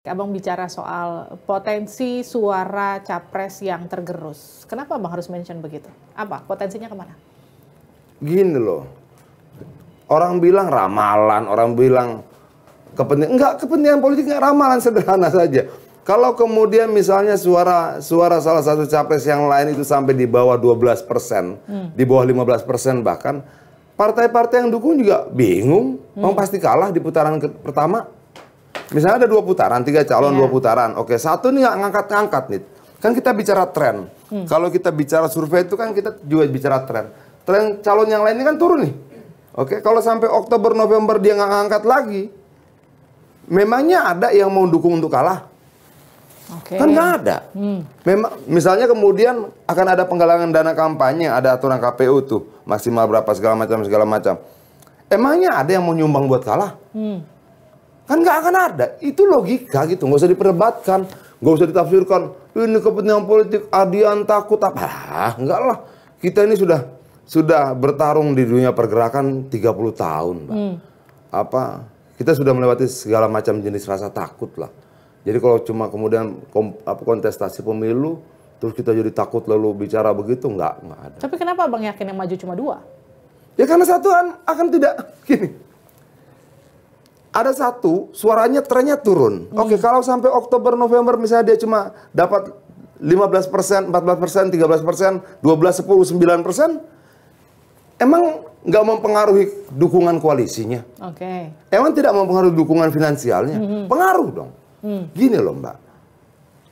Abang bicara soal potensi suara capres yang tergerus. Kenapa Abang harus mention begitu? Apa potensinya kemana? Gini loh, orang bilang ramalan, orang bilang kepentingan. Enggak, kepentingan politik nggak ramalan, sederhana saja. Kalau kemudian misalnya suara salah satu capres yang lain itu sampai di bawah 12%, di bawah 15% bahkan, partai-partai yang dukung juga bingung, pasti kalah di putaran pertama. Misalnya ada 2 putaran, 3 calon, 2 putaran. Oke, satu nih nggak ngangkat-ngangkat nih. Kan kita bicara tren. Kalau kita bicara survei itu kan kita juga bicara tren. Tren calon yang lain ini kan turun nih. Oke, kalau sampai Oktober, November dia nggak ngangkat lagi, memangnya ada yang mau dukung untuk kalah? Kan nggak ada. Memang, misalnya kemudian akan ada penggalangan dana kampanye, ada aturan KPU tuh, maksimal berapa segala macam. Emangnya ada yang mau nyumbang buat kalah? Kan nggak akan ada. Itu logika gitu, nggak usah diperdebatkan, nggak usah ditafsirkan. Ini kepentingan politik, adian takut apa? Enggak lah. Kita ini sudah bertarung di dunia pergerakan 30 tahun, Mbak. Kita sudah melewati segala macam jenis rasa takut lah. Jadi kalau cuma kemudian kontestasi pemilu, terus kita jadi takut lalu bicara begitu, nggak ada. Tapi kenapa Abang yakin yang maju cuma 2? Ya karena satu akan tidak, gini. Ada satu, suaranya trennya turun. Oke, kalau sampai Oktober, November misalnya dia cuma dapat 15%, 14%, 13%, 12, 10, 9%, emang nggak mempengaruhi dukungan koalisinya? Oke. Emang tidak mempengaruhi dukungan finansialnya? Pengaruh dong. Gini loh Mbak,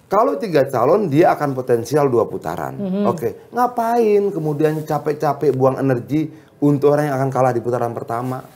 kalau 3 calon dia akan potensial 2 putaran. Oke, ngapain kemudian capek-capek buang energi untuk orang yang akan kalah di putaran pertama?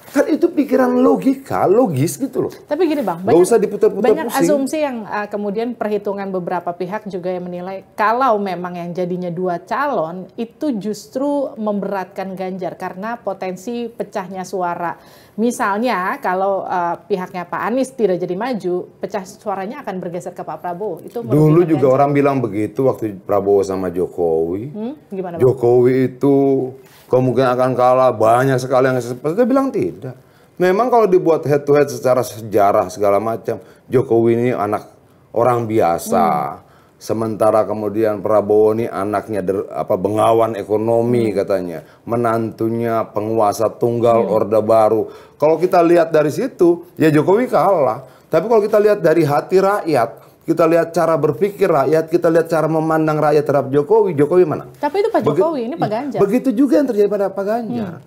Kan itu pikiran logis gitu loh. Tapi gini Bang, banyak asumsi yang kemudian perhitungan beberapa pihak juga yang menilai kalau memang yang jadinya 2 calon itu justru memberatkan Ganjar karena potensi pecahnya suara. Misalnya kalau pihaknya Pak Anies tidak jadi maju, pecah suaranya akan bergeser ke Pak Prabowo. Itu dulu juga Ganjar. Orang bilang begitu waktu Prabowo sama Jokowi. Gimana Bang? Jokowi itu kemungkinan akan kalah, banyak sekali yang seperti itu, bilang tidak. Memang kalau dibuat head to head secara sejarah segala macam, Jokowi ini anak orang biasa. Sementara kemudian Prabowo ini anaknya bengawan ekonomi katanya. Menantunya penguasa tunggal Orde Baru. Kalau kita lihat dari situ, ya Jokowi kalah. Tapi kalau kita lihat dari hati rakyat, kita lihat cara berpikir rakyat, kita lihat cara memandang rakyat terhadap Jokowi, Jokowi mana? Tapi itu Pak Jokowi, ini Pak Ganjar. Begitu juga yang terjadi pada Pak Ganjar.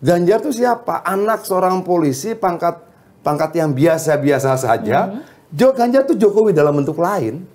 Ganjar itu siapa? Anak seorang polisi, pangkat yang biasa-biasa saja. Ganjar itu Jokowi dalam bentuk lain.